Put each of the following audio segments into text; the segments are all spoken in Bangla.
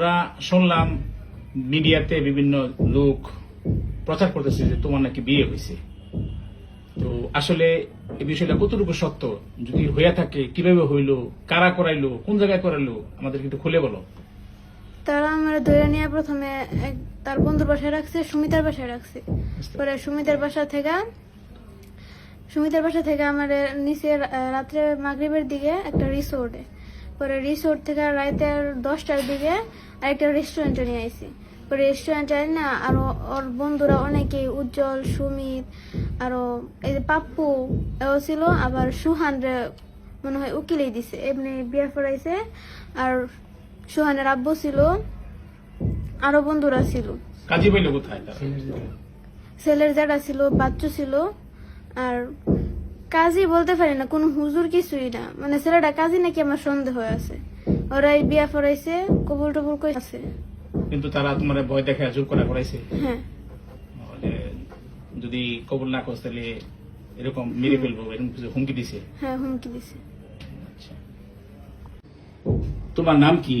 আমরা শুনলাম মিডিয়াতে বিভিন্ন লোক প্রচার করতেছে যে তোমার নাকি বিয়ে হয়েছে। তো আসলে এই বিষয়টা কতটুকু সত্য, যদি হইয়া থাকে কিভাবে হইলো, কারা করাইলো, কোন জায়গায় করাইলো, আমাদের একটু খুলে বলো। তারা আমার ধরে নিয়ে প্রথমে তার বন্ধুর বাসায় রাখছে, সুমিতার বাসায় রাখছে। পরে সুমিতার বাসা থেকে আমার নিচে রাত্রে মাগরিবের দিকে একটা রিসোর্টে, পরে রিসোর্ট থেকে রাতের 10টার দিকে আরেকটা রেস্টুরেন্টে নিয়ে আইছি। পরে রেস্টুরেন্টে না আরো ওর বন্ধুরা অনেকেই, উজ্জ্বল, সুমিত, আরো এই যে পাপ্পু এও ছিল, আবার সুহান রে মনে হয় উকিলেই দিছে, এমনি বিয়ে পড়াইছে। আর সুহানের আব্বু ছিল, আরো বন্ধুরা ছিল। কাজী পাইলো কোথায় তারা? ছেলের জায়গা ছিল, বাচ্চু ছিল। আর কাজী বলতে পারি না, কোন হুজুর কিছুই না, মানে ছেলেটা কাজী নাকি আমার সন্দেহ আছে। ওরাই বিয়া পড়াইছে, কবুল টবুল কইছে। কিন্তু তারা তোমার ভয় দেখে জোর করে করাইছে। হ্যাঁ, যে যদি কবুল না করছ তাহলে এরকম মেরে ফেলবো, এরকম কিছু হুমকি দিছে। হ্যাঁ, হুমকি দিছে। আচ্ছা, তোমার নাম কি?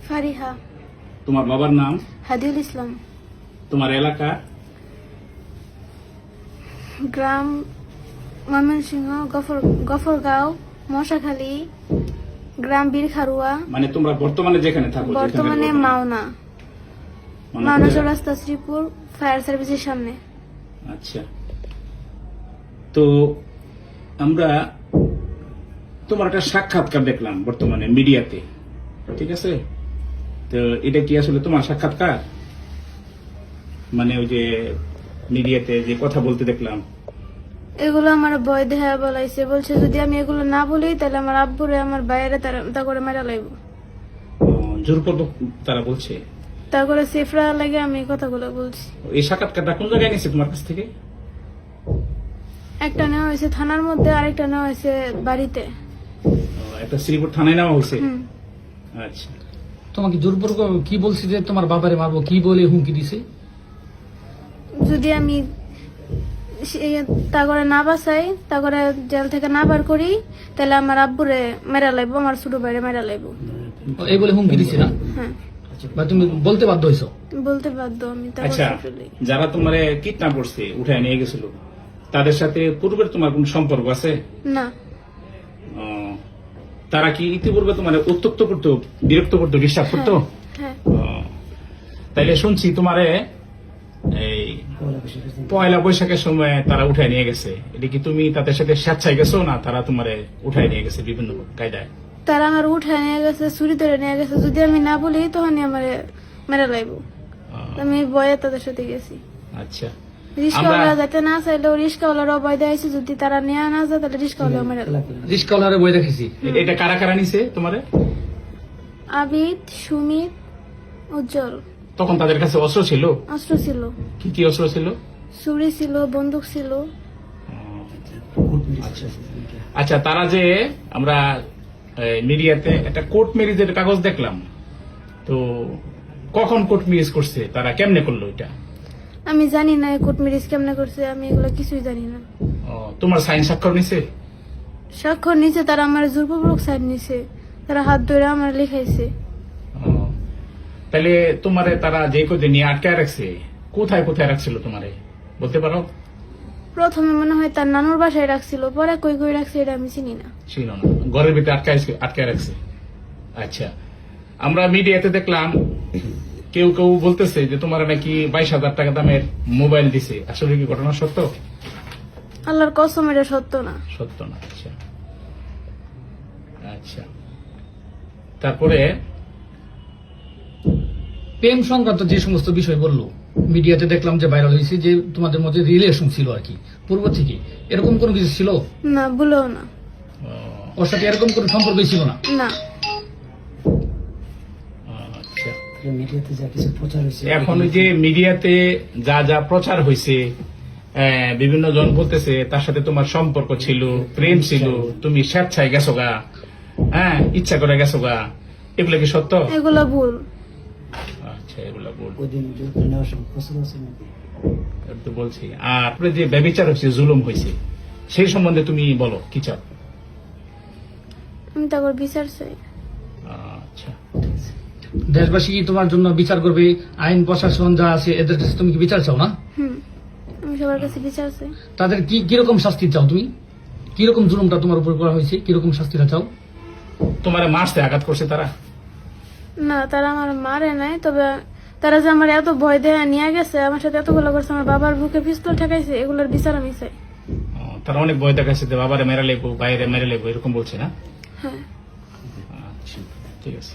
ফারিহা। তোমার বাবার নাম? হাদিউল ইসলাম। তোমার এলাকা? গ্রাম ময়মনসিংহ, গফরগাঁও, মশাখালী, গ্রাম বীরখারুয়া। মানে তোমরা বর্তমানে যেখানে থাকো? বর্তমানে মাওনা, মাওনা চৌরাস্তা, শ্রীপুর ফায়ার সার্ভিসের সামনে। আচ্ছা, তো আমরা তোমার একটা সাক্ষাৎকার দেখলাম বর্তমানে মিডিয়াতে, ঠিক আছে? তো এটা কি আসলে তোমার সাক্ষাৎকার? মানে ওই যে মিডিয়াতে যে কথা বলতে দেখলাম, এগুলো আমার ভয় দেখা বলাইছে, বলছে যদি আমি এগুলো না বলি তাহলে আমার আব্বুরে, আমার বাইরে তা করে মেরা লাইব। জোরপূর্বক তারা বলছে। তা করে সেফরা লাগে আমি কথাগুলো বলছি। এই সাক্ষাৎকারটা কোন জায়গায় নিয়েছে তোমার কাছ থেকে? একটা নেওয়া হয়েছে থানার মধ্যে, আরেকটা নেওয়া হয়েছে বাড়িতে। একটা শ্রীপুর থানায় নেওয়া হয়েছে। হুম। আচ্ছা, তোমাকে জোরপূর্বক কি বলছি যে তোমার বাবারে মারবো, কি বলে হুমকি দিছে? যদি আমি তা করে না বাঁচাই, তা করে জেল থেকে না বার করি, তাহলে আমার আব্বুরে মেরা লাইব, আমার ছোট ভাইরে মেরা লাইব। এই বলে হুমকি দিছে না? হ্যাঁ, বা তুমি বলতে বাধ্য হইছো? বলতে বাধ্য আমি। তা আচ্ছা, যারা তোমার কিডন্যাপ করছে, উঠায় নিয়ে গেছিল, তাদের সাথে পূর্বের তোমার কোন সম্পর্ক আছে? না। তারা কি ইতিপূর্বে তোমার উত্তক্ত করতো, বিরক্ত করতো, ডিস্টার্ব করতো? হ্যাঁ। তাইলে শুনছি তোমারে এই পয়লা বৈশাখের সময় তারা উঠায় নিয়ে গেছে। এটা কি তুমি তাদের সাথে স্বেচ্ছায় গেছো, না তারা তোমারে উঠায় নিয়ে গেছে বিভিন্ন কায়দায়? তারা আমার উঠায় নিয়ে গেছে, চুরি ধরে নিয়ে গেছে। যদি আমি না বলি তখনই আমার মেরা লাইব। আমি ভয়ে তাদের সাথে গেছি। আচ্ছা, রিস্কাওয়ালা যাতে না চাইলেও রিস্কাওয়ালারও ভয় দেখাইছি, যদি তারা নিয়ে না যায় তাহলে রিস্কাওয়ালা মেরা লাইব। রিস্কাওয়ালারে বই দেখেছি। এটা কারা কারা নিছে তোমারে? আবিদ, সুমিত, উজ্জ্বল। তখন তাদের কাছে অস্ত্র ছিল? অস্ত্র ছিল, কি কি অস্ত্র ছিল? ছুরি ছিল, বন্দুক ছিল। আচ্ছা, তারা যে আমরা মিডিয়াতে একটা কোর্ট ম্যারেজের কাগজ দেখলাম, তো কখন কোর্ট ম্যারেজ করছে তারা, কেমনে করলো এটা? আমি জানি না কোর্ট ম্যারেজ কেমনে করছে, আমি এগুলো কিছুই জানি না। তোমার সাইন স্বাক্ষর নিছে? স্বাক্ষর নিচে তারা আমার জোরপূর্বক সাইন নিছে, তারা হাত ধরে আমার লিখাইছে। তাহলে তোমারে তারা যে কদিন নিয়ে আটকায় রাখছে, কোথায় কোথায় রাখছিল তোমারে বলতে পারো? প্রথমে মনে হয় তার নানুর বাসায় রাখছিল, পরে কই কই রাখছে এটা আমি চিনি না। ছিল না, ঘরের ভিতরে আটকায় রাখছে। আচ্ছা, আমরা মিডিয়াতে দেখলাম কেউ কেউ বলতেছে যে তোমার নাকি 22,000 টাকা দামের মোবাইল দিছে। আসলে কি ঘটনা সত্য? আল্লাহর কসম এটা সত্য না। সত্য না। আচ্ছা আচ্ছা, তারপরে প্রেম সংক্রান্ত যে সমস্ত বিষয় বললো মিডিয়াতে দেখলাম যে ভাইরাল হয়েছে, যে তোমাদের মধ্যে রিলেশন ছিল আর কি পূর্ব থেকে, এরকম কোনো কিছু ছিল না, বলেও না। ওর সাথে এরকম কোনো সম্পর্ক ছিল না? না। আচ্ছা, এখন ওই যে মিডিয়াতে যা যা প্রচার হয়েছে, বিভিন্ন জন বলতেছে তার সাথে তোমার সম্পর্ক ছিল, প্রেম ছিল, তুমি স্বেচ্ছায় গেছো গা, হ্যাঁ ইচ্ছা করে গেছো গা, এগুলো কি সত্য? এগুলো ভুল। আচ্ছা, এগুলো ভুল তো বলছি। আর যে ব্যভিচার হয়েছে, জুলুম হয়েছে, সেই সম্বন্ধে তুমি বলো, কি চাও? আমি তারপর বিচার চাই। আচ্ছা। দেশবাসী কি তোমার জন্য বিচার করবে? আইন প্রশাসন যা আছে এদের কাছে তুমি কি বিচার চাও না? আমি সবার কাছে বিচার চাই। তাদের কি কিরকম শাস্তি চাও তুমি? কিরকম জুলুমটা তোমার উপর করা হয়েছে, কিরকম শাস্তিটা চাও? তোমার মারছে, আঘাত করছে তারা? না, তারা আমার মারে নাই, তবে তারা যে আমার এত ভয় দেয়া নিয়ে গেছে, আমার সাথে এতগুলো করছে, আমার বাবার বুকে পিস্তল ঠেকাইছে, এগুলোর বিচার আমি চাই। তারা অনেক ভয় দেখাচ্ছে যে বাবারে মেরে লেবো, বাইরে মেরে লেবো, এরকম বলছে না? হ্যাঁ। আচ্ছা, ঠিক আছে।